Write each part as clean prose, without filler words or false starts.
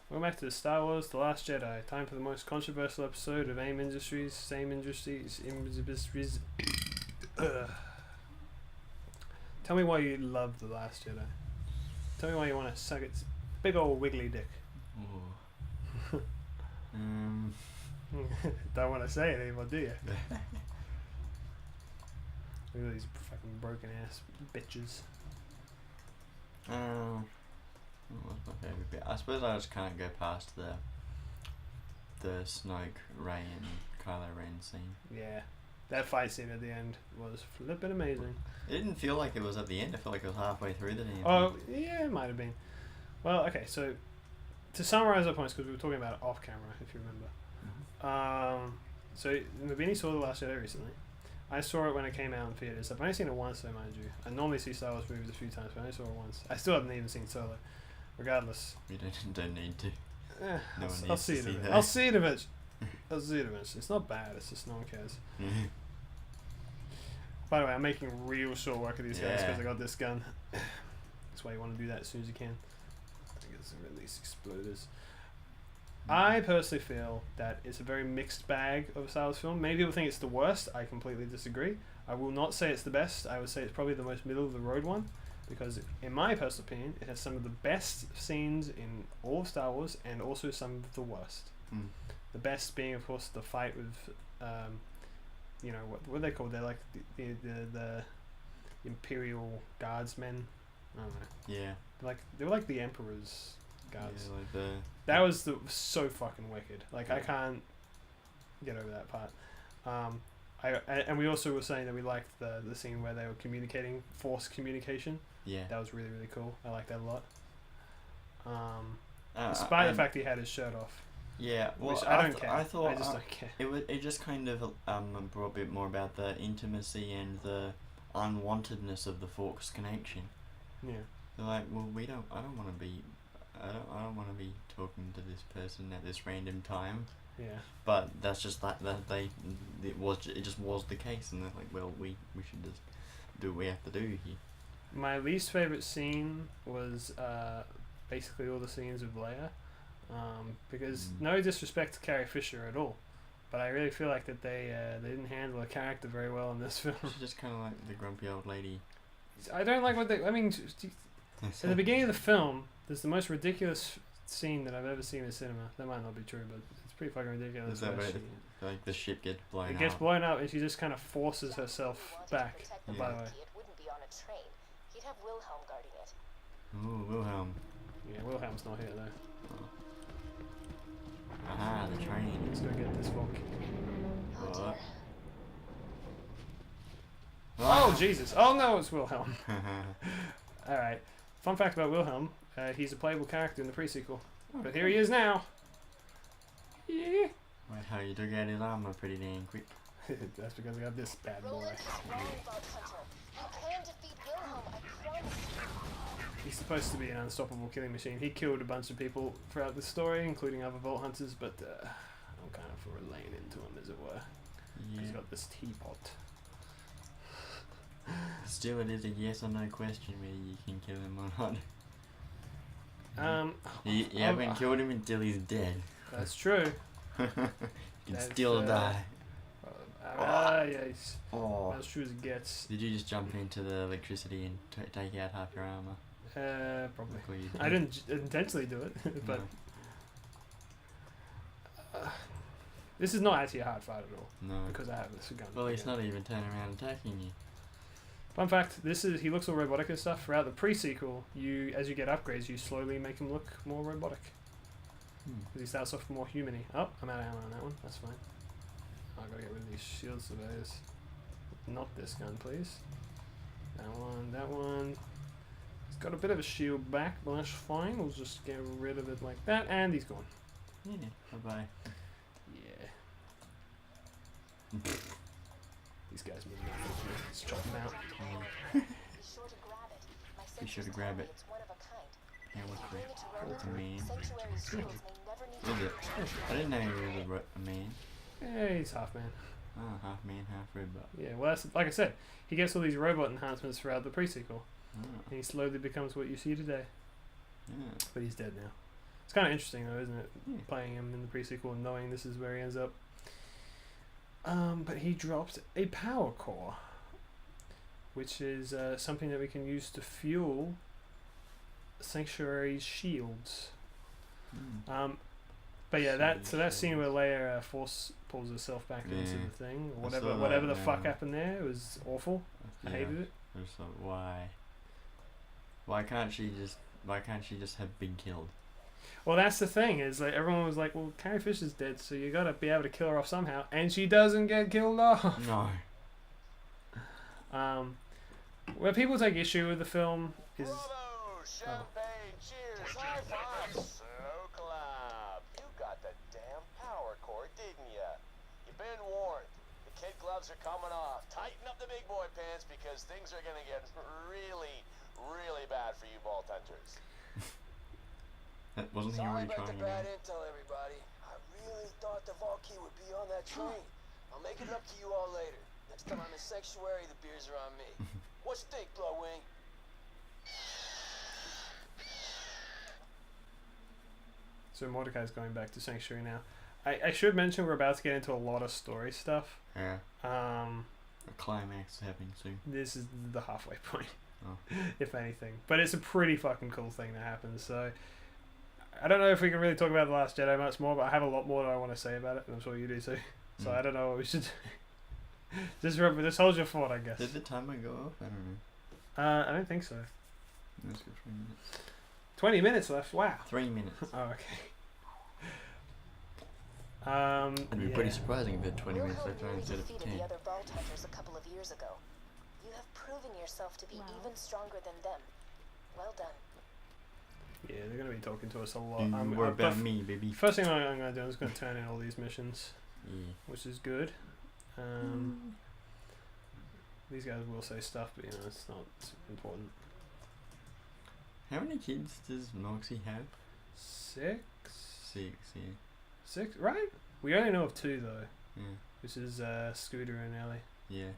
Welcome back to the Star Wars The Last Jedi. Time for the most controversial episode of AIM Industries, Same Industries, Industries. Tell me why you love The Last Jedi. Tell me why you want to suck its big old wiggly dick. Don't want to say it anymore, do you? Look at these fucking broken ass bitches. What's my favourite bit? I suppose I just can't go past the Snoke, Rey and Kylo Ren scene. Yeah, that fight scene at the end was flippin' amazing. It didn't feel like it was at the end. I felt like it was halfway through the damn Oh, thing. yeah, it might have been. Well, okay, so to summarise our points, because we were talking about it off camera, if you remember. So Nabini saw The Last Jedi recently. I saw it when it came out in theaters. I've only seen it once, though, mind you. I normally see Star Wars movies a few times, but I only saw it once. I still haven't even seen Solo. Regardless. You don't need to. No one I'll needs see to it see eventually. that. I'll see it eventually. I'll see it eventually. It's not bad, it's just no one cares. By the way, I'm making real short work of these guys because I got this gun. That's why you want to do that as soon as you can. I think it's release exploders. I personally feel that it's a very mixed bag of a Star Wars film. Many people think it's the worst. I completely disagree. I will not say it's the best. I would say it's probably the most middle of the road one, because in my personal opinion, it has some of the best scenes in all of Star Wars and also some of the worst. The best being, of course, the fight with, you know, what are they called? They're like the Imperial Guardsmen. I don't know. Yeah. They were like the Emperor's guards. Yeah, like That was so fucking wicked. Like, I can't get over that part. And we also were saying that we liked the scene where they were communicating, forced communication. Yeah. That was really, really cool. I like that a lot. Despite the fact he had his shirt off. Yeah, well, Which I don't care. I thought I just don't care. It just kind of brought a bit more about the intimacy and the unwantedness of the Force connection. Yeah. They're like, well, I don't want to be talking to this person at this random time. Yeah. But that's just it just was the case, and they're like, well, we should just do what we have to do here. My least favorite scene was basically all the scenes with Leia, because no disrespect to Carrie Fisher at all, but I really feel like that they didn't handle her character very well in this film. She's just kind of like the grumpy old lady. I don't like what they. I mean, at the beginning of the film, there's the most ridiculous scene that I've ever seen in cinema. That might not be true, but it's pretty fucking ridiculous. Is that where like the ship gets blown up? It gets blown up, and she just kind of forces herself back. Yeah. By the way. It wouldn't be on a train. He'd have Wilhelm guarding it. Ooh, Wilhelm. Yeah, Wilhelm's not here though. Aha, the train. Let's go get this Volk. What? Oh Jesus! Oh no, it's Wilhelm. All right. Fun fact about Wilhelm: he's a playable character in the pre-sequel, but here he is now. Yeah. Wait, how you took out his armor pretty damn quick. That's because we got this bad boy. Roland is wrong about Hunter. You can defeat Wilhelm, I promise. He's supposed to be an unstoppable killing machine. He killed a bunch of people throughout the story, including other Vault Hunters, but I'm kind of relaying into him, as it were. Yeah. He's got this teapot. Still, it is a yes or no question whether you can kill him or not. You haven't killed him until he's dead. That's true. You can That's, still die. Yes. Oh. As true as it gets. Did you just jump into the electricity and take out half your armor? Probably. Look what you did. I didn't intentionally do it, but this is not actually a hard fight at all. No. Because I have this gun. Well, he's not even turning around attacking you. Fun fact: he looks all robotic and stuff. Throughout the pre-sequel, as you get upgrades, you slowly make him look more robotic. Because he starts off more human-y. Oh, I'm out of ammo on that one. That's fine. I gotta get rid of these shield surveyors. Not this gun, please. That one. That one. It's got a bit of a shield back, but that's fine. We'll just get rid of it like that, and he's gone. Yeah. Bye bye. Yeah. These guys mean nothing to me. Let's chop them out. Be sure to grab it. My Be sure to sensors grab tell me it. it's one of a kind. Yeah, what's Bring it to Roland. man? Sanctuary shields may never need to Is it? I didn't know he was a man. Yeah, he's half man. Oh, half man, half robot. Yeah, well, that's, like I said, he gets all these robot enhancements throughout the pre-sequel. Oh. And he slowly becomes what you see today. Yeah. But he's dead now. It's kind of interesting though, isn't it? Yeah. Playing him in the pre-sequel and knowing this is where he ends up. But he dropped a power core, which is something that we can use to fuel Sanctuary's shields. But yeah, that scene where Leia force pulls herself back into the thing, or whatever the fuck happened there, it was awful. I hated it. It was like, why can't she just have been killed? Well, that's the thing, is like everyone was like, well, Carrie Fisher's dead, so you gotta be able to kill her off somehow, and she doesn't get killed off. No. Where people take issue with the film is. Bravo! Champagne, cheers, high five, so collab. You got the damn power cord, didn't ya? You've been warned. The kid gloves are coming off. Tighten up the big boy pants because things are gonna get really, really bad for you Vault Hunters. That wasn't he Sorry already about the trying bad again? intel, everybody. I really thought the vault key would be on that train. I'll make it up to you all later. Next time I'm in Sanctuary, the beers are on me. What you think, Blowwing? So Mordecai's going back to Sanctuary now. I should mention we're about to get into a lot of story stuff. Yeah. A climax is happening soon. This is the halfway point, Oh. if anything. But it's a pretty fucking cool thing that happens. So I don't know if we can really talk about The Last Jedi much more, but I have a lot more that I want to say about it, and I'm sure you do too. So I don't know what we should do. Just remember, just hold your thought, I guess. Did the timer go off? I don't know. I don't think so. Let's go 3 minutes. 20 minutes left. Wow. 3 minutes. Oh, okay. It'd be pretty surprising if it had 20 minutes left You instead of defeated 10. the other Vault Hunters a couple of years ago. You have proven yourself to be even stronger than them. Well done. Yeah, they're going to be talking to us a lot. What about me, baby? First thing I'm going to do is going to turn in all these missions, Yeah. which is good. These guys will say stuff, but you know, it's not important. How many kids does Moxie have? 6? 6, yeah. 6, right? We only know of 2 though, Yeah. which is Scooter and Ellie. Yeah.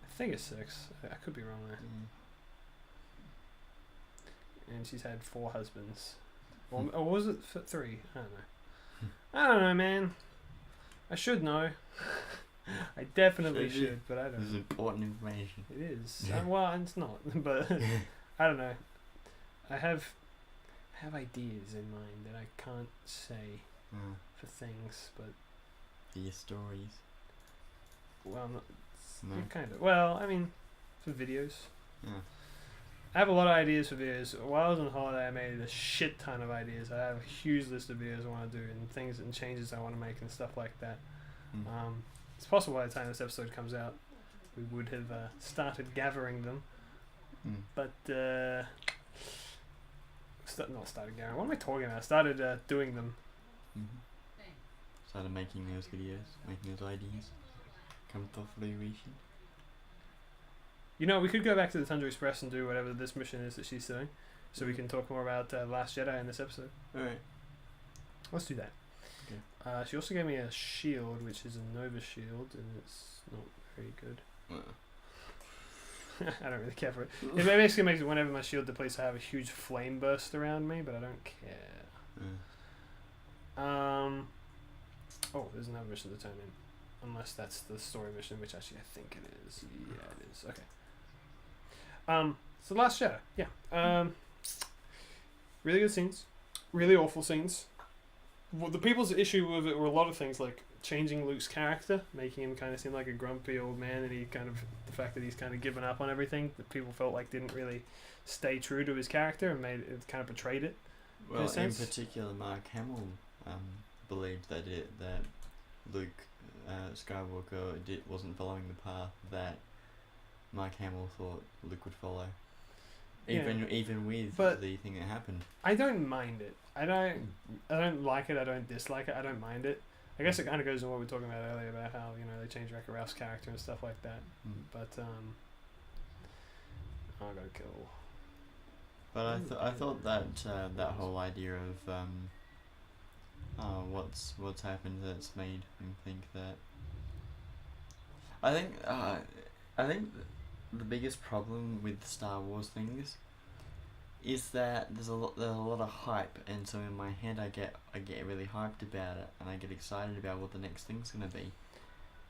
I think it's 6. I could be wrong there. And she's had 4 husbands. Or was it 3? I don't know. I don't know, man. I should know. I definitely should, but I don't. This is important information. It is. Well, it's not, but I don't know. I have ideas in mind that I can't say for things, but For your stories. well, not, No. kind of. Well, I mean, for videos. Yeah. I have a lot of ideas for videos. While I was on holiday, I made a shit ton of ideas. I have a huge list of videos I want to do and things and changes I want to make and stuff like that. It's possible by the time this episode comes out, we would have started gathering them. But not started gathering. What am I talking about? I started doing them. Started making those videos, making those ideas. Come to fruition. You know, we could go back to the Tundra Express and do whatever this mission is that she's doing, so we can talk more about Last Jedi in this episode. Alright. Let's do that. Okay. She also gave me a shield, which is a Nova shield, and it's not very good. I don't really care for it. It basically makes it whenever my shield depletes, I have a huge flame burst around me, but I don't care. Oh, there's another mission to turn in. Unless that's the story mission, which actually I think it is. Yeah, it is. Okay. So Last Jedi. Yeah. Really good scenes. Really awful scenes. Well, the people's issue with it were a lot of things, like changing Luke's character, making him kind of seem like a grumpy old man, and the fact that he's kind of given up on everything that people felt like didn't really stay true to his character and made it kind of betrayed it. Well, in particular, Mark Hamill believed that Luke Skywalker wasn't following the path that Mark Hamill thought Luke would follow. Even with the thing that happened. I don't mind it. I don't like it. I don't dislike it. I don't mind it. I guess it kind of goes to what we were talking about earlier about how they changed Wreck-It Ralph's character and stuff like that. But I gotta kill. But I thought that that whole idea of what's happened that's made him think that. I think the biggest problem with Star Wars things is that there's a lot of hype, and so in my head I get really hyped about it, and I get excited about what the next thing's gonna be.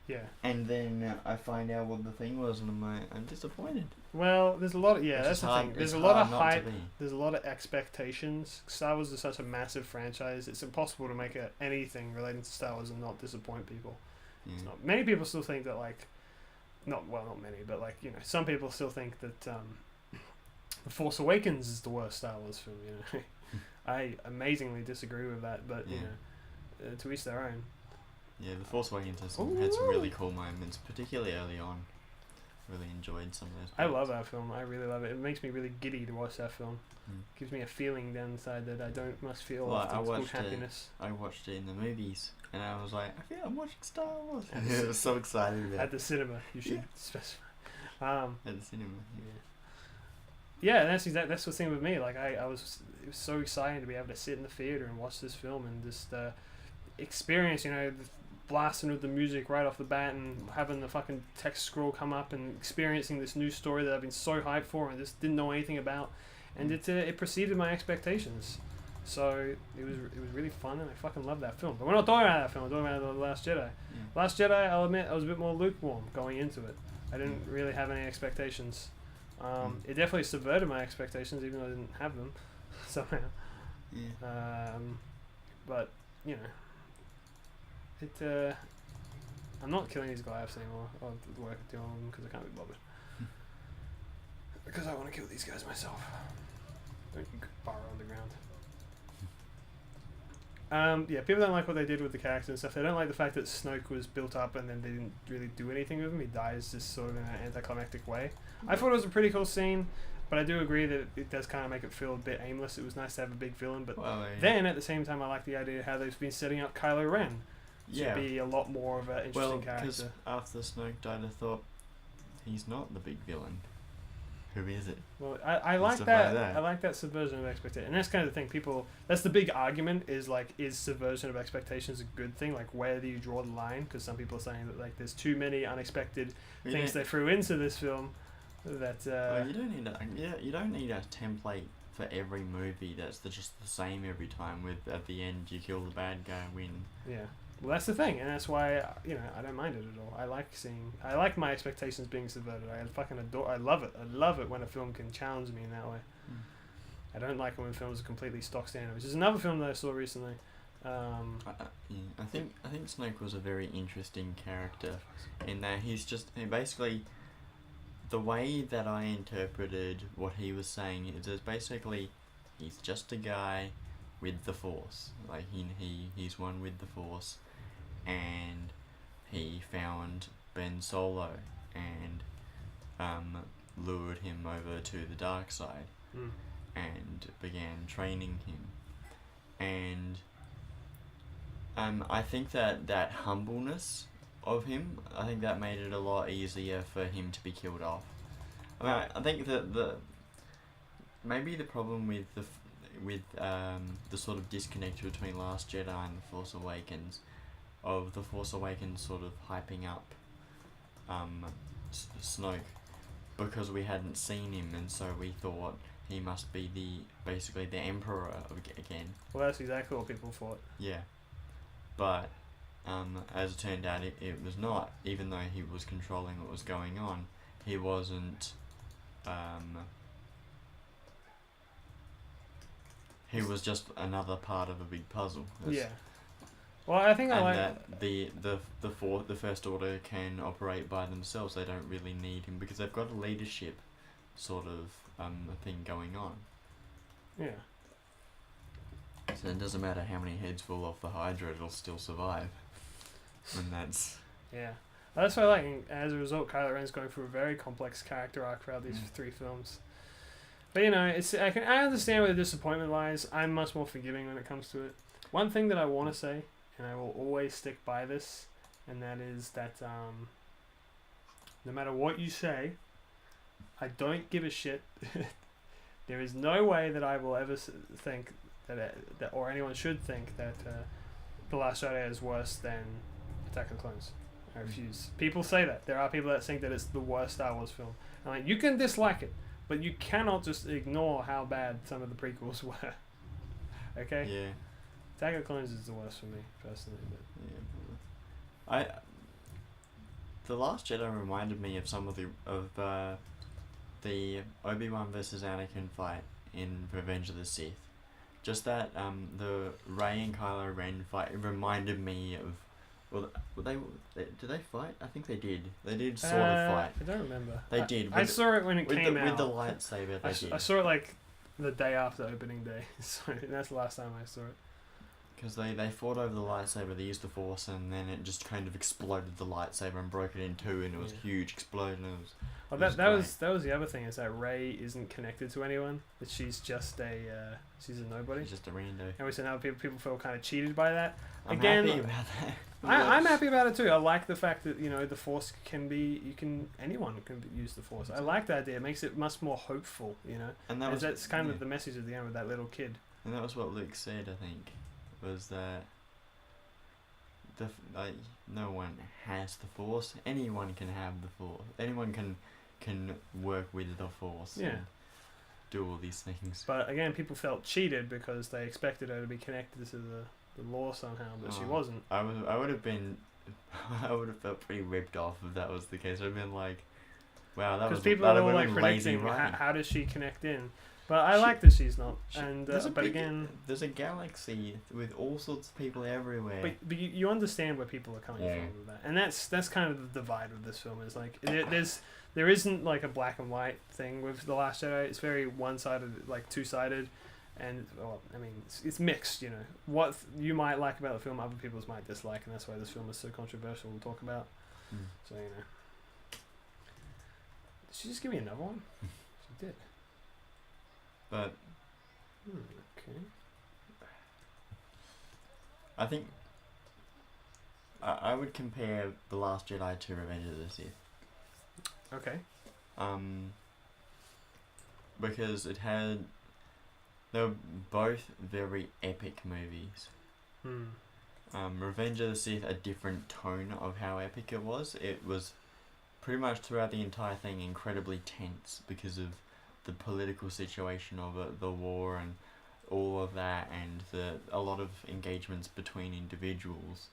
Yeah. And then I find out what the thing was, and I'm disappointed. Well, there's a lot of that's the thing. There's a lot of hype. There's a lot of expectations. Star Wars is such a massive franchise. It's impossible to make anything relating to Star Wars and not disappoint people. Yeah. It's not, many people still think that not many, but some people still think that The Force Awakens is the worst Star Wars film. I amazingly disagree with that, but to each their own. Yeah, The Force Awakens had some really cool moments, particularly early on. Really enjoyed some of those. I love that film. I really love it. It makes me really giddy to watch that film. Gives me a feeling down inside that I must feel often. It's called happiness. I watched it in the movies, and I was like, I feel I'm watching Star Wars. I was so excited about it. At the cinema, you should specify. At the cinema. Yeah, that's the thing with me. Like it was so exciting to be able to sit in the theater and watch this film and just experience, the blasting with the music right off the bat and having the fucking text scroll come up and experiencing this new story that I've been so hyped for and just didn't know anything about, and it preceded my expectations. So it was really fun, and I fucking love that film. But we're not talking about that film. We're talking about The Last Jedi. Last Jedi, I'll admit, I was a bit more lukewarm going into it. I didn't really have any expectations. It definitely subverted my expectations, even though I didn't have them somehow. Yeah. But I'm not killing these Goliaths anymore, or the work doing them, because I can't be bothered. Because I want to kill these guys myself. Don't you burrow underground. People don't like what they did with the character and stuff. They don't like the fact that Snoke was built up and then they didn't really do anything with him. He dies just sort of in an anticlimactic way. I thought it was a pretty cool scene, but I do agree that it does kind of make it feel a bit aimless. It was nice to have a big villain, but then at the same time I like the idea of how they've been setting up Kylo Ren to be a lot more of an interesting character. Because after Snoke died, I thought, he's not the big villain. Who is it? Well, I like that. I like that subversion of expectation, and that's kind of the thing. That's the big argument. Is subversion of expectations a good thing? Like, where do you draw the line? Because some people are saying that there's too many unexpected things they threw into this film. That you don't need a template for every movie that's just the same every time. With at the end you kill the bad guy, win. Yeah. Well, that's the thing, and that's why I don't mind it at all. I like my expectations being subverted. I fucking adore. I love it. I love it when a film can challenge me in that way. I don't like it when films are completely stock standard, which is another film that I saw recently. I think Snoke was a very interesting character in that basically the way that I interpreted what he was saying is basically he's just a guy with the Force. Like he's one with the Force, and he found Ben Solo and lured him over to the dark side and began training him. And I think that humbleness of him, I think that made it a lot easier for him to be killed off. I think that maybe the problem with the sort of disconnect between Last Jedi and The Force Awakens, of The Force Awakens sort of hyping up Snoke because we hadn't seen him, and so we thought he must be basically the Emperor again. Well, that's exactly what people thought. Yeah, but as it turned out, it was not. Even though he was controlling what was going on, he wasn't. He was just another part of a big puzzle. Yeah. Well, I think that the First Order can operate by themselves. They don't really need him because they've got a leadership sort of thing going on. Yeah. So it doesn't matter how many heads fall off the Hydra, it'll still survive. And that's... Yeah. That's what I like. And as a result, Kylo Ren's going through a very complex character arc throughout these 3 films. But I understand where the disappointment lies. I'm much more forgiving when it comes to it. One thing that I want to say, and I will always stick by this, and that is that no matter what you say, I don't give a shit. There is no way that I will ever think that or anyone should think that The Last Jedi is worse than Attack of the Clones. I refuse. People say that. There are people that think that it's the worst Star Wars film. I'm like, you can dislike it, but you cannot just ignore how bad some of the prequels were. Okay? Yeah. Attack of the Clones is the worst for me, personally. But The Last Jedi reminded me of some of the Obi-Wan versus Anakin fight in Revenge of the Sith. Just that the Rey and Kylo Ren fight reminded me of. Well, did they fight? I think they did. They did sort of fight. I don't remember. They did. I saw it when it came out. With the lightsaber, they did. I saw it like the day after opening day. So that's the last time I saw it. Because they fought over the lightsaber, they used the Force, and then it just kind of exploded the lightsaber and broke it in two, and it was a huge explosion. That was the other thing, is that Rey isn't connected to anyone. That she's just she's a nobody. She's just a rando. And we said how people feel kind of cheated by that. I'm Again, happy about that. I'm happy about it too. I like the fact that the Force can be anyone can use the Force. I like that idea. It makes it much more hopeful. And that's kind of the message at the end with that little kid. And that was what Luke said, I think, was that no one has the Force. Anyone can have the Force. Anyone can work with the Force. Yeah. And do all these things. But again, people felt cheated because they expected her to be connected to the law somehow, but she wasn't. I would have felt pretty ripped off if that was the case. I'd have been like, wow, that was people are all like predicting how does she connect in. But I like that she's not. There's a galaxy with all sorts of people everywhere. But you understand where people are coming from with that, and that's kind of the divide of this film. Is like there isn't like a black and white thing with The Last Jedi. It's very one-sided, like two-sided, and it's mixed. What you might like about the film, other people might dislike, and that's why this film is so controversial to talk about. So did she just give me another one? She did. But okay. I think I would compare The Last Jedi to Revenge of the Sith. Okay. Because they were both very epic movies. Revenge of the Sith, a different tone of how epic it was. It was pretty much throughout the entire thing incredibly tense because of the political situation of it, the war and all of that, and a lot of engagements between individuals,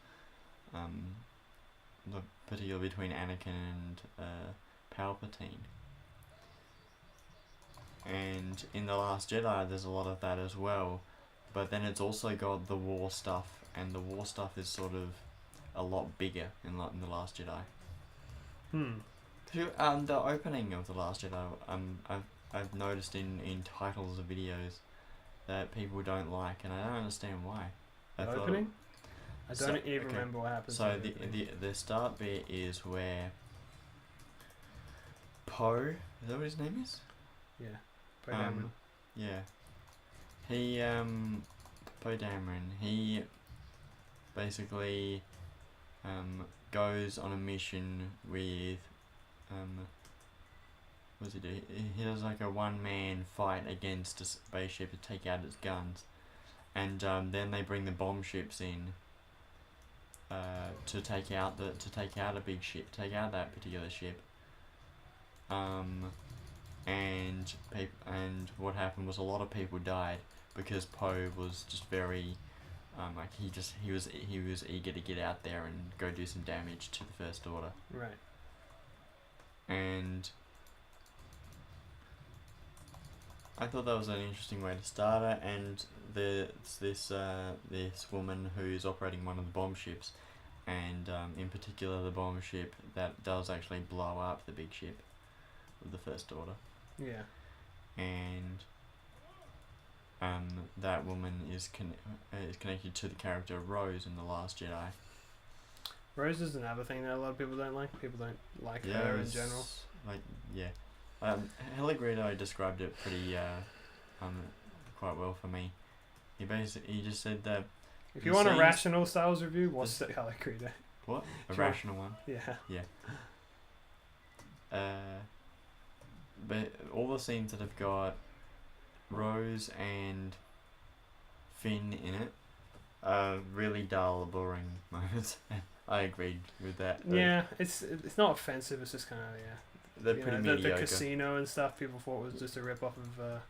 particularly between Anakin and Palpatine. And in The Last Jedi there's a lot of that as well, but then it's also got the war stuff, and the war stuff is sort of a lot bigger in The Last Jedi. The opening of The Last Jedi, I've noticed in titles of videos that people don't like, and I don't understand why. The opening? I don't even remember what happens. So the start bit is where Poe, is that what his name is? Yeah, Poe Dameron. Yeah. He Poe Dameron, he basically goes on a mission with what does he do? He does like a one-man fight against a spaceship to take out its guns, and then they bring the bomb ships in to take out a big ship, take out that particular ship. And what happened was a lot of people died because Poe was just very he was eager to get out there and go do some damage to the First Order. Right. And I thought that was an interesting way to start it, and this woman who's operating one of the bomb ships, and in particular the bomb ship that does actually blow up the big ship of the First Order. Yeah. And that woman is connected to the character of Rose in The Last Jedi. Rose is another thing that a lot of people don't like. People don't like her in general. Pellegrino described it pretty quite well for me. He just said that if you want a rational Styles review, watch the Pellegrino. What? A rational one? Yeah. Yeah. But all the scenes that have got Rose and Finn in it are really dull, boring moments. I agreed with that. Yeah, it's not offensive. It's just kind of they're pretty mediocre. The casino and stuff. People thought was just a rip off of, the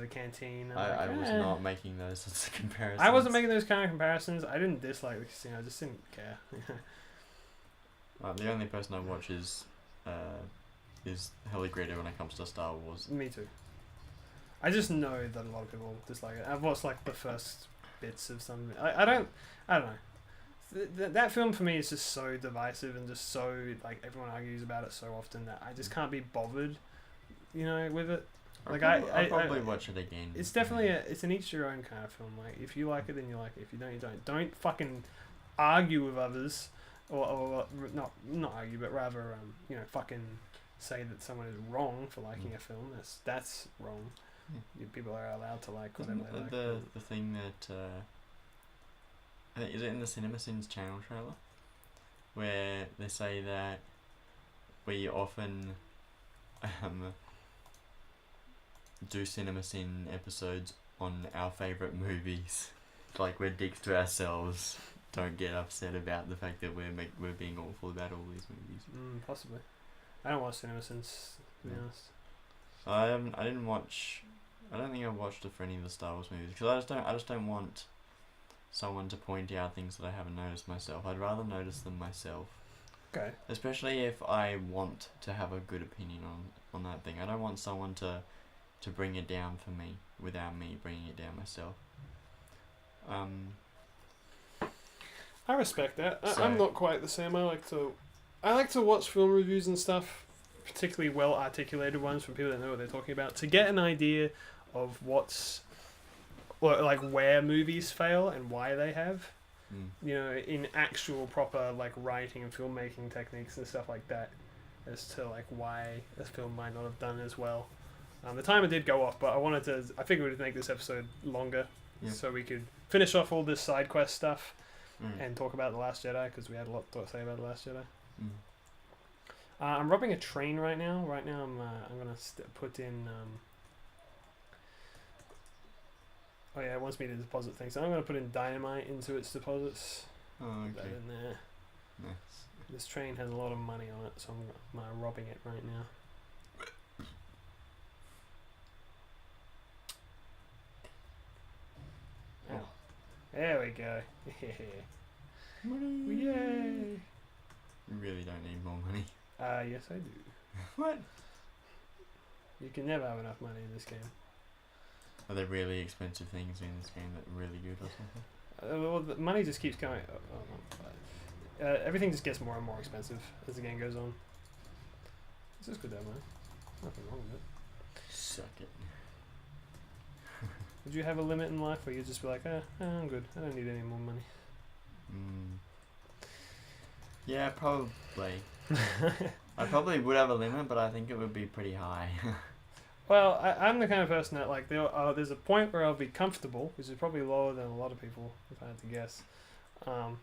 canteen. And I was not making those sorts of comparisons. I wasn't making those kind of comparisons. I didn't dislike the casino. I just didn't care. The only person I watch is Helly Greeter when it comes to Star Wars. Me too. I just know that a lot of people dislike it. I've watched like the first bits of some. I don't know. That film for me is just so divisive and just so like everyone argues about it so often that I just can't be bothered, with it. Like I'll probably watch it again. It's definitely it's an each your own kind of film. Like if you like it, then you like it. If you don't, you don't. Don't fucking argue with others, or not argue, but rather fucking say that someone is wrong for liking a film. That's wrong. Yeah. People are allowed to like whatever they like. The thing that is it in the CinemaSins channel trailer where they say that we often do CinemaSin episodes on our favourite movies, like we're dicks to ourselves. Don't get upset about the fact that we're being awful about all these movies. Possibly. I don't watch CinemaSins, to be honest. I didn't watch. I don't think I watched it for any of the Star Wars movies because I just don't want someone to point out things that I haven't noticed myself. I'd rather notice them myself. Okay. Especially if I want to have a good opinion on that thing. I don't want someone to bring it down for me without me bringing it down myself. I respect that. So, I'm not quite the same. I like to watch film reviews and stuff, particularly well articulated ones from people that know what they're talking about, to get an idea of where movies fail and why they have. In actual proper like writing and filmmaking techniques and stuff like that, as to like why this film might not have done as well. The timer did go off, but I figured we'd make this episode longer, so we could finish off all this side quest stuff and talk about The Last Jedi, because we had a lot to say about The Last Jedi. I'm robbing a train right now. Right now I'm gonna put in. Oh yeah, it wants me to deposit things. So I'm gonna put in dynamite into its deposits. Oh, okay. Put that in there. Nice. This train has a lot of money on it, so I'm robbing it right now. Oh, there we go. Money. Yay! You really don't need more money. Yes I do. What? You can never have enough money in this game. Are there really expensive things in this game that are really good or something? Well, the money just keeps going. Everything just gets more and more expensive as the game goes on. It's just good though, man. Nothing wrong with it. Suck it. Would you have a limit in life where you'd just be like, I'm good. I don't need any more money. Yeah, probably. I probably would have a limit, but I think it would be pretty high. Well, I'm the kind of person that like there's a point where I'll be comfortable, which is probably lower than a lot of people, if I had to guess. Or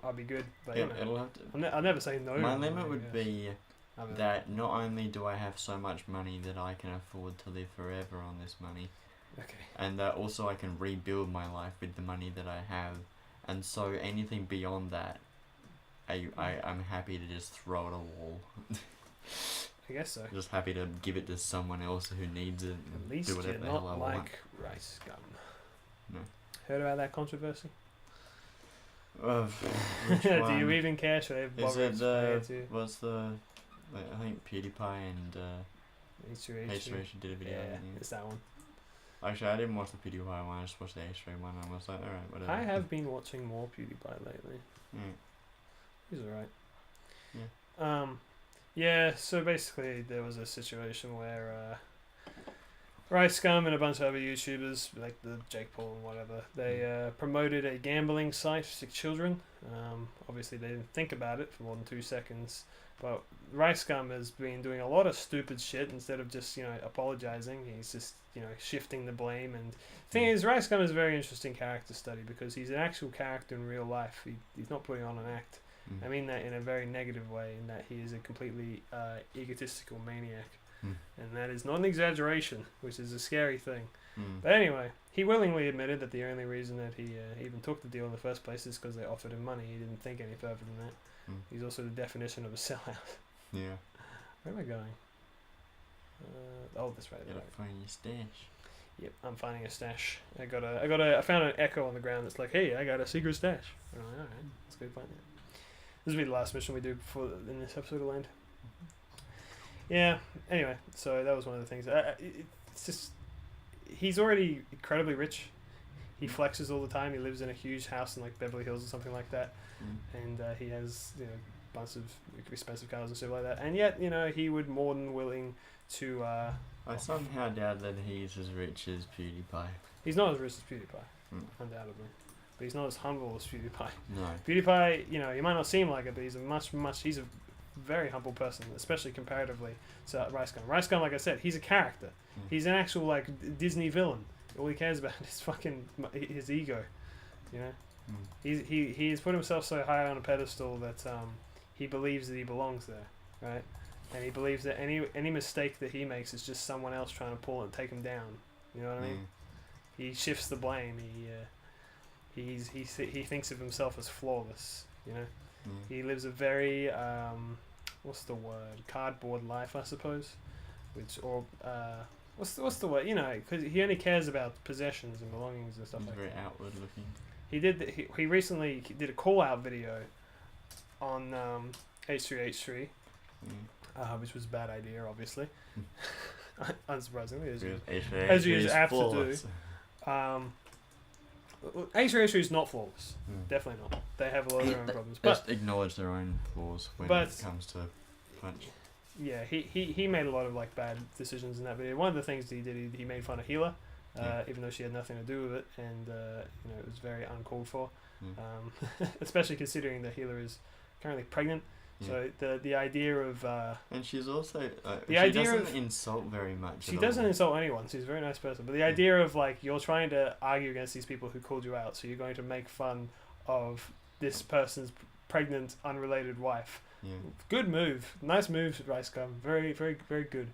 I'll be good, but It'll have to. I'll never say no. My limit would be that not only do I have so much money that I can afford to live forever on this money, and that also I can rebuild my life with the money that I have, and so anything beyond that, I'm happy to just throw at a wall. I guess so. Just happy to give it to someone else who needs it and At least do whatever you're the hell not I like want. rice gum. No. Heard about that controversy? Which Do one? you even care? Should I Is bother it explaining to you? what's the? Like, I think PewDiePie and H3 did a video. Yeah, on it. it's that one. Actually, I didn't watch the PewDiePie one. I just watched the H3 one. And I was like, all right, whatever. I have been watching more PewDiePie lately. He's alright. Yeah. Yeah, so basically there was a situation where Rice Scum and a bunch of other YouTubers, like the Jake Paul and whatever, they promoted a gambling site for sick children. Obviously they didn't think about it for more than 2 seconds, but Rice Scum has been doing a lot of stupid shit instead of just, apologizing. He's just, shifting the blame. And the thing is, Rice Scum is a very interesting character study because he's an actual character in real life. He's not putting on an act. I mean that in a very negative way, in that he is a completely egotistical maniac. And that is not an exaggeration, which is a scary thing. But anyway, he willingly admitted that the only reason that he even took the deal in the first place is because they offered him money. He didn't think any further than that. He's also the definition of a sellout. Yeah. Where am I going? Oh, this way. Gotta find your stash. Yep, I'm finding a stash. I found an echo on the ground that's like, hey, I got a secret stash. I'm like, alright, let's go find it. This will be the last mission we do before in this episode will end. Yeah, anyway, so that was one of the things. It's just, he's already incredibly rich. He flexes all the time. He lives in a huge house in like Beverly Hills or something like that. And he has, you know, bunch of expensive cars and stuff like that. And yet, you know, he would more than willing to... I somehow doubt that he's as rich as PewDiePie. He's not as rich as PewDiePie, undoubtedly. But he's not as humble as PewDiePie. No. PewDiePie, you know, he might not seem like it, but he's he's a very humble person, especially comparatively to RiceGum. RiceGum, like I said, he's a character. He's an actual, like, Disney villain. All he cares about is fucking his ego, you know? He has put himself so high on a pedestal that he believes that he belongs there, right? And he believes that any mistake that he makes is just someone else trying to pull and take him down. You know what I mean? He shifts the blame. He thinks of himself as flawless. You know, he lives a very what's the word? Cardboard life, I suppose. What's the word? You know, because he only cares about possessions and belongings and stuff like that. Very outward looking. He recently did a call out video on H3H3. Which was a bad idea, obviously. Unsurprisingly, as you have to do. H3H3 is not flawless. Definitely not. They have a lot of their own problems. But just acknowledge their own flaws when it comes to punch. Yeah, he made a lot of like bad decisions in that video. One of the things that he did, he made fun of Healer, even though she had nothing to do with it, and you know, it was very uncalled for. Especially considering that Healer is currently pregnant. So the idea of and she's also the she idea doesn't of insult very much. She doesn't insult anyone. She's a very nice person. But the idea of like you're trying to argue against these people who called you out, so you're going to make fun of this person's pregnant, unrelated wife. Yeah. Good move, nice move, RiceGum. Very, very, very good.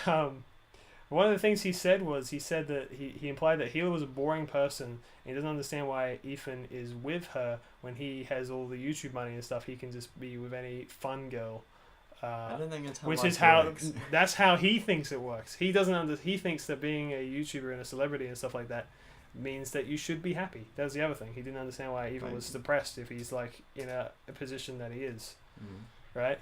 One of the things he said that he implied that Healer was a boring person and he doesn't understand why Ethan is with her when he has all the YouTube money and stuff. He can just be with any fun girl. I don't think that's how which is how works. That's how he thinks it works. He doesn't he thinks that being a YouTuber and a celebrity and stuff like that means that you should be happy. That's the other thing. He didn't understand why Ethan was depressed if he's like in a position that he is. Right?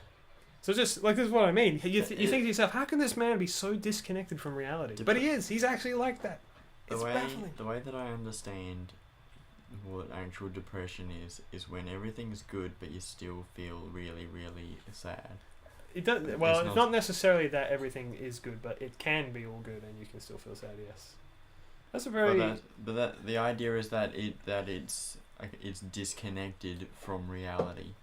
So just like this is what I mean. You think to yourself, how can this man be so disconnected from reality? But he is. He's actually like that. It's baffling. The way that I understand what actual depression is when everything's good but you still feel really, really sad. It does. Well, it's not necessarily that everything is good, but it can be all good and you can still feel sad. Yes. That's a very. But the idea is that it's disconnected from reality.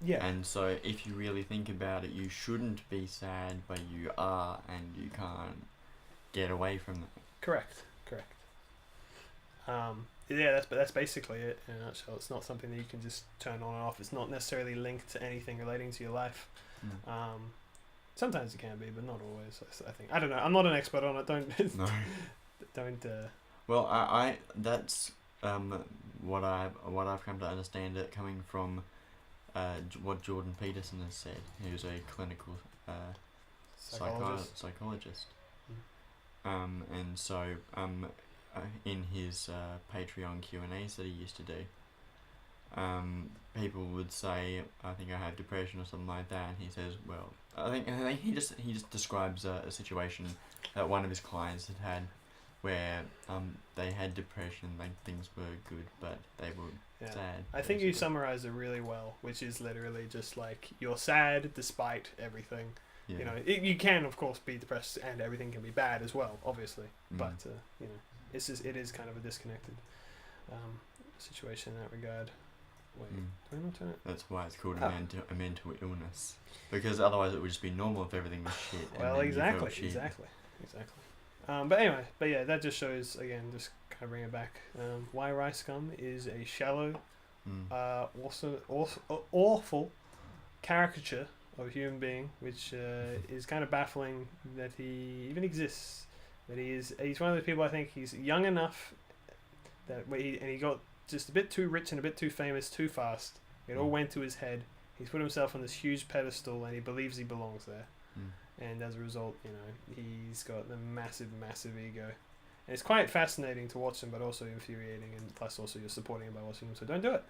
Yeah. And so if you really think about it, you shouldn't be sad, but you are, and you can't get away from that. Correct. Yeah, that's basically it in a nutshell. It's not something that you can just turn on and off. It's not necessarily linked to anything relating to your life. Sometimes it can be, but not always. I think. I don't know. I'm not an expert on it. Don't. No. Don't. Well, I that's what I've come to understand it coming from. What Jordan Peterson has said, who's a clinical psychologist. And so in his Patreon Q&As that he used to do, people would say, I think I have depression or something like that, and he says, well, I think he just describes a situation that one of his clients had where they had depression, like things were good, but they were sad. I think you summarized it really well, which is literally just like you're sad despite everything. Yeah. You know, you can of course be depressed and everything can be bad as well, obviously. But you know, it is kind of a disconnected situation in that regard. Wait, do I not turn it? That's why it's called a mental illness, because otherwise it would just be normal if everything was shit. Well, exactly. But anyway, yeah, that just shows again, just kind of bring it back. Why RiceGum is a shallow, also awful caricature of a human being, which is kind of baffling that he even exists. That he's one of those people. I think he's young enough that he got just a bit too rich and a bit too famous too fast. It all went to his head. He's put himself on this huge pedestal and he believes he belongs there. and as a result, you know, he's got a massive ego. And it's quite fascinating to watch him, but also infuriating, and plus also you're supporting him by watching him, so don't do it.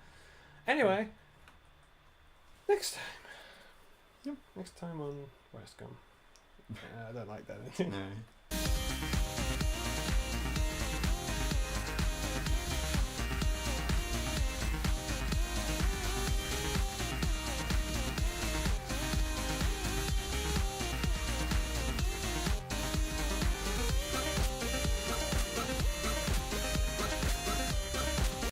Anyway, next time. Yep. Next time on Rice Gum. I don't like that. No.